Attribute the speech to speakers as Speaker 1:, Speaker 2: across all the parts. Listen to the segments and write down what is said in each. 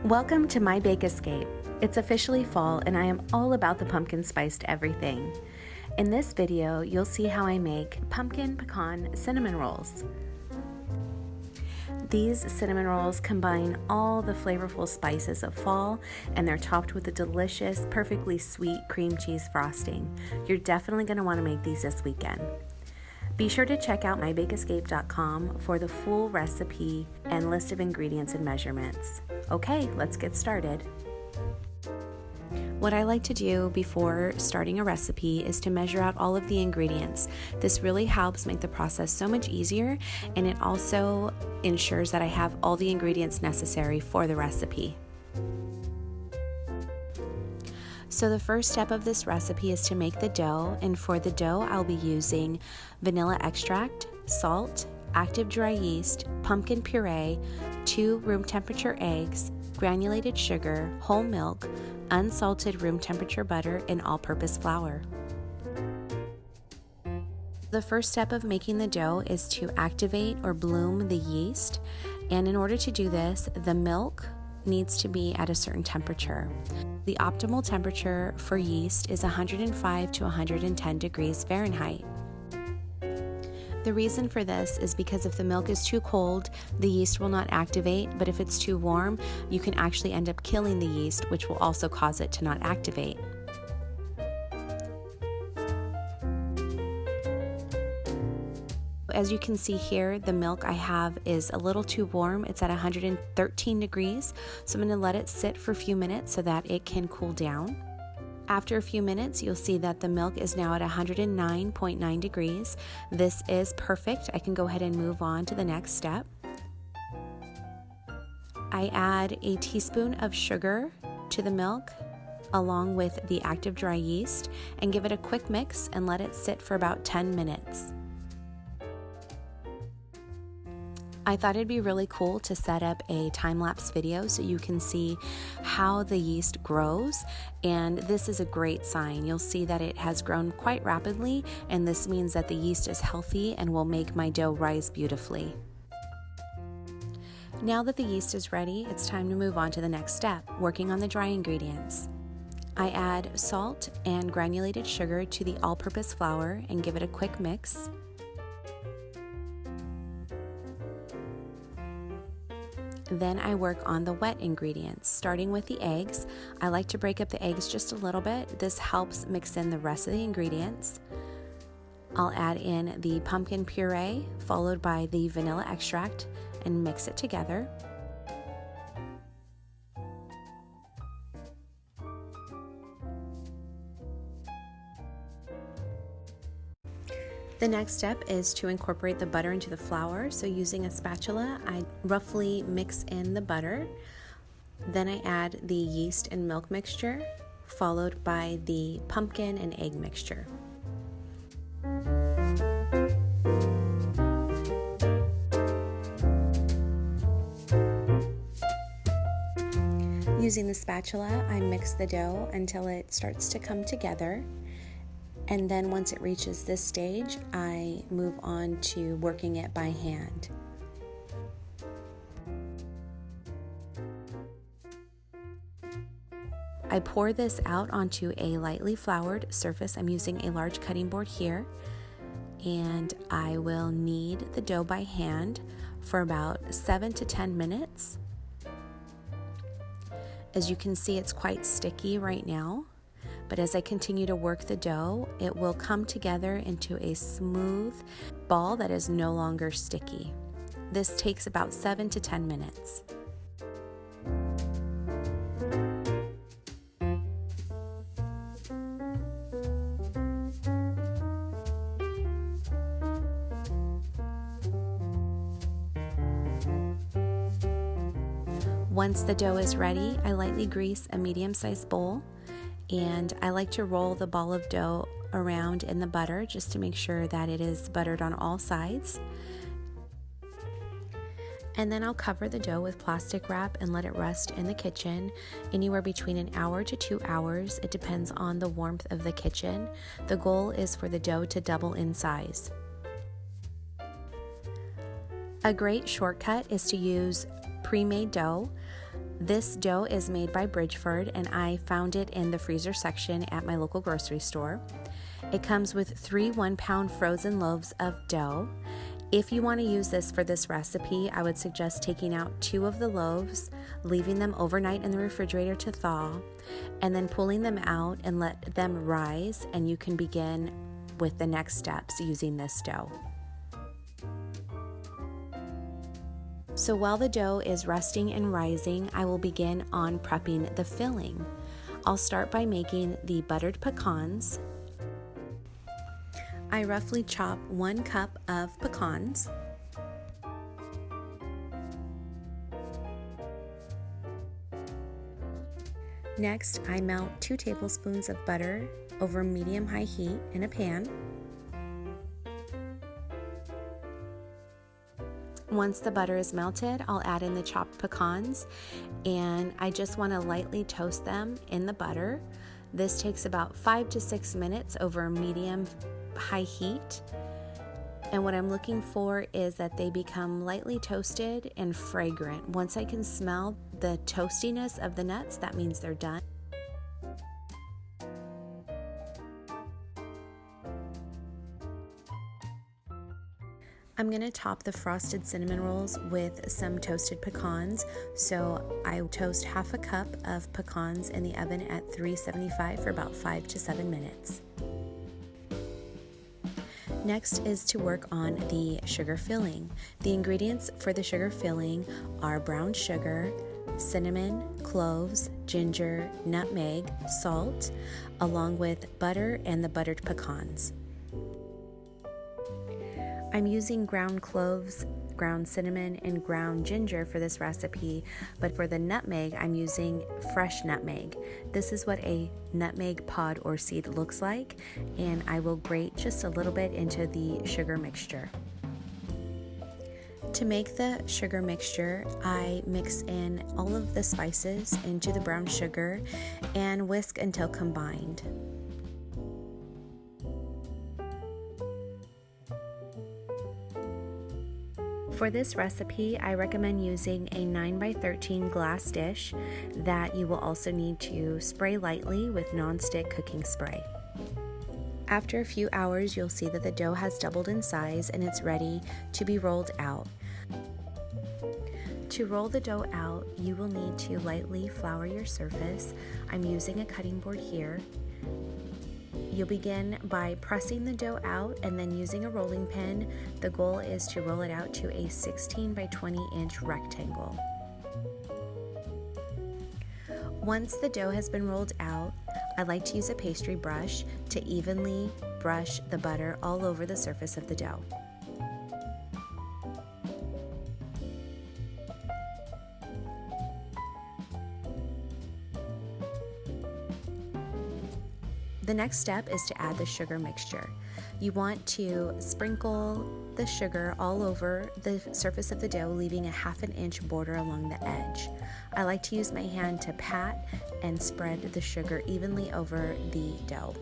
Speaker 1: Welcome to my Bake Escape. It's officially fall and I am all about the pumpkin spiced everything. In this video, you'll see how I make pumpkin pecan cinnamon rolls. These cinnamon rolls combine all the flavorful spices of fall and they're topped with a delicious, perfectly sweet cream cheese frosting. You're definitely going to want to make these this weekend. Be sure to check out mybakeescape.com for the full recipe and list of ingredients and measurements. Okay, let's get started. What I like to do before starting a recipe is to measure out all of the ingredients. This really helps make the process so much easier, and it also ensures that I have all the ingredients necessary for the recipe. So the first step of this recipe is to make the dough, and for the dough I'll be using vanilla extract, salt, active dry yeast, pumpkin puree, 2 room temperature eggs, granulated sugar, whole milk, unsalted room temperature butter, and all-purpose flour. The first step of making the dough is to activate or bloom the yeast, and in order to do this, the milk needs to be at a certain temperature. The optimal temperature for yeast is 105 to 110 degrees Fahrenheit. The reason for this is because if the milk is too cold, the yeast will not activate, but if it's too warm, you can actually end up killing the yeast, which will also cause it to not activate. As you can see here, the milk I have is a little too warm. It's at 113 degrees, so I'm going to let it sit for a few minutes so that it can cool down. After a few minutes, you'll see that the milk is now at 109.9 degrees. This is perfect. I can go ahead and move on to the next step. I add a teaspoon of sugar to the milk along with the active dry yeast and give it a quick mix and let it sit for about 10 minutes. I thought it'd be really cool to set up a time-lapse video so you can see how the yeast grows, and this is a great sign. You'll see that it has grown quite rapidly, and this means that the yeast is healthy and will make my dough rise beautifully. Now that the yeast is ready, it's time to move on to the next step, working on the dry ingredients. I add salt and granulated sugar to the all-purpose flour and give it a quick mix. Then I work on the wet ingredients, starting with the eggs. I like to break up the eggs just a little bit. This helps mix in the rest of the ingredients. I'll add in the pumpkin puree, followed by the vanilla extract, and mix it together. The next step is to incorporate the butter into the flour. So using a spatula, I roughly mix in the butter. Then I add the yeast and milk mixture, followed by the pumpkin and egg mixture. Using the spatula, I mix the dough until it starts to come together. And then once it reaches this stage, I move on to working it by hand. I pour this out onto a lightly floured surface. I'm using a large cutting board here, and I will knead the dough by hand for about 7 to 10 minutes. As you can see, it's quite sticky right now. But as I continue to work the dough, it will come together into a smooth ball that is no longer sticky. This takes about 7 to 10 minutes. Once the dough is ready, I lightly grease a medium-sized bowl. And I like to roll the ball of dough around in the butter just to make sure that it is buttered on all sides. And then I'll cover the dough with plastic wrap and let it rest in the kitchen anywhere between an hour to 2 hours. It depends on the warmth of the kitchen. The goal is for the dough to double in size. A great shortcut is to use pre-made dough. This dough is made by Bridgeford, and I found it in the freezer section at my local grocery store. It comes with 3 1-pound frozen loaves of dough. If you want to use this for this recipe, I would suggest taking out 2 of the loaves, leaving them overnight in the refrigerator to thaw, and then pulling them out and let them rise, and you can begin with the next steps using this dough. So while the dough is resting and rising, I will begin on prepping the filling. I'll start by making the buttered pecans. I roughly chop 1 cup of pecans. Next, I melt 2 tablespoons of butter over medium-high heat in a pan. Once the butter is melted, I'll add in the chopped pecans, and I just want to lightly toast them in the butter. This takes about 5 to 6 minutes over medium-high heat. And what I'm looking for is that they become lightly toasted and fragrant. Once I can smell the toastiness of the nuts, that means they're done. I'm going to top the frosted cinnamon rolls with some toasted pecans. So I toast half a cup of pecans in the oven at 375 for about 5 to 7 minutes. Next is to work on the sugar filling. The ingredients for the sugar filling are brown sugar, cinnamon, cloves, ginger, nutmeg, salt, along with butter and the buttered pecans. I'm using ground cloves, ground cinnamon, and ground ginger for this recipe, but for the nutmeg, I'm using fresh nutmeg. This is what a nutmeg pod or seed looks like, and I will grate just a little bit into the sugar mixture. To make the sugar mixture, I mix in all of the spices into the brown sugar and whisk until combined. For this recipe, I recommend using a 9x13 glass dish that you will also need to spray lightly with nonstick cooking spray. After a few hours, you'll see that the dough has doubled in size and it's ready to be rolled out. To roll the dough out, you will need to lightly flour your surface. I'm using a cutting board here. You'll begin by pressing the dough out and then using a rolling pin. The goal is to roll it out to a 16 by 20 inch rectangle. Once the dough has been rolled out, I like to use a pastry brush to evenly brush the butter all over the surface of the dough. The next step is to add the sugar mixture. You want to sprinkle the sugar all over the surface of the dough, leaving a 1/2 inch border along the edge. I like to use my hand to pat and spread the sugar evenly over the dough.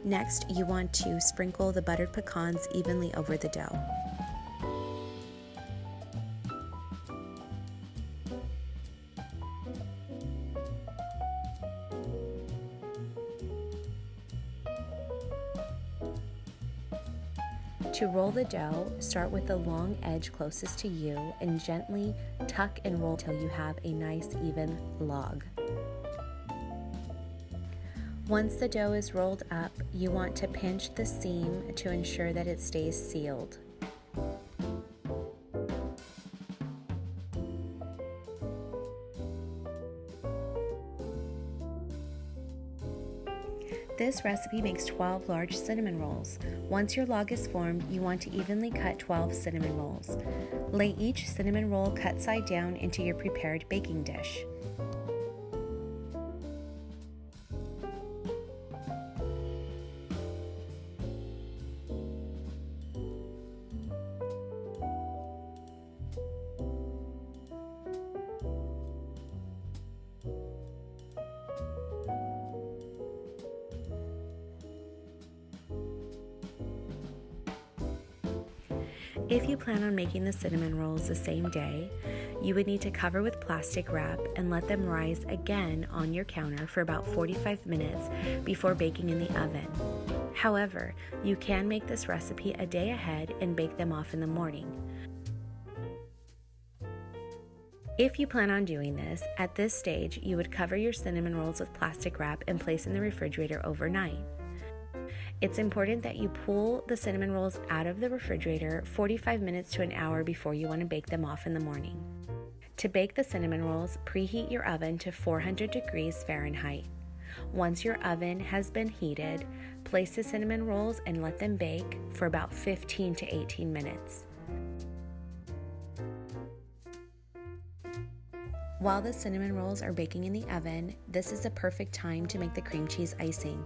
Speaker 1: Next, you want to sprinkle the buttered pecans evenly over the dough. To roll the dough, start with the long edge closest to you and gently tuck and roll till you have a nice even log. Once the dough is rolled up, you want to pinch the seam to ensure that it stays sealed. This recipe makes 12 large cinnamon rolls. Once your log is formed, you want to evenly cut 12 cinnamon rolls. Lay each cinnamon roll cut side down into your prepared baking dish. If you plan on making the cinnamon rolls the same day, you would need to cover with plastic wrap and let them rise again on your counter for about 45 minutes before baking in the oven. However, you can make this recipe a day ahead and bake them off in the morning. If you plan on doing this, at this stage, you would cover your cinnamon rolls with plastic wrap and place in the refrigerator overnight. It's important that you pull the cinnamon rolls out of the refrigerator 45 minutes to an hour before you want to bake them off in the morning. To bake the cinnamon rolls, preheat your oven to 400 degrees Fahrenheit. Once your oven has been heated, place the cinnamon rolls and let them bake for about 15 to 18 minutes. While the cinnamon rolls are baking in the oven, this is a perfect time to make the cream cheese icing.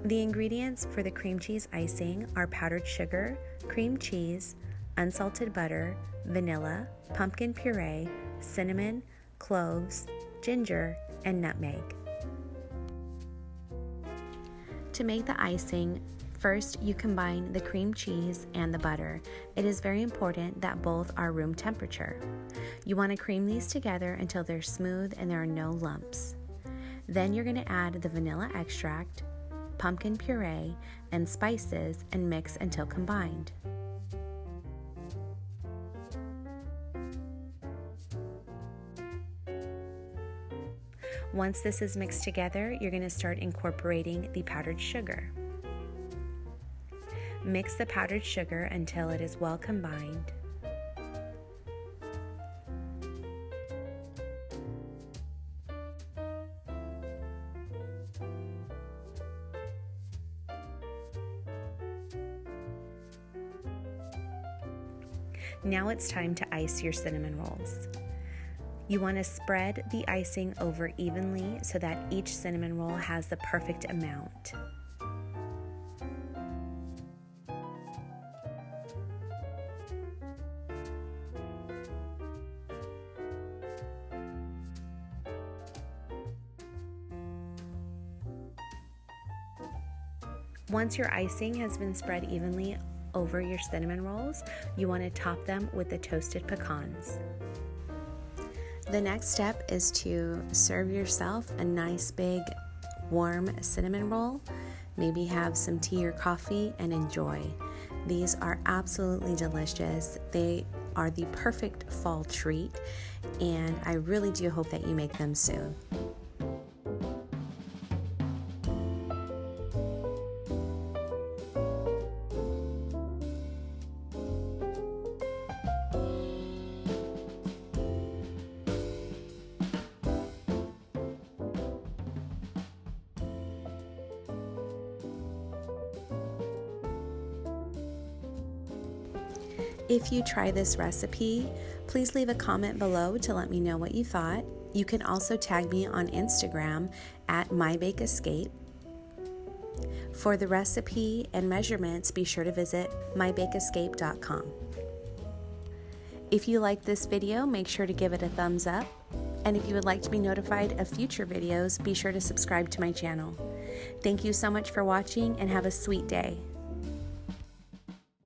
Speaker 1: The ingredients for the cream cheese icing are powdered sugar, cream cheese, unsalted butter, vanilla, pumpkin puree, cinnamon, cloves, ginger, and nutmeg. To make the icing, first you combine the cream cheese and the butter. It is very important that both are room temperature. You want to cream these together until they're smooth and there are no lumps. Then you're going to add the vanilla extract, pumpkin puree, and spices and mix until combined. Once this is mixed together, you're going to start incorporating the powdered sugar. Mix the powdered sugar until it is well combined. Now it's time to ice your cinnamon rolls. You want to spread the icing over evenly so that each cinnamon roll has the perfect amount. Once your icing has been spread evenly over your cinnamon rolls, you want to top them with the toasted pecans. The next step is to serve yourself a nice big warm cinnamon roll. Maybe have some tea or coffee and enjoy. These are absolutely delicious. They are the perfect fall treat, and I really do hope that you make them soon. If you try this recipe, please leave a comment below to let me know what you thought. You can also tag me on Instagram at mybakeescape. For the recipe and measurements, be sure to visit mybakeescape.com. If you liked this video, make sure to give it a thumbs up. And if you would like to be notified of future videos, be sure to subscribe to my channel. Thank you so much for watching and have a sweet day.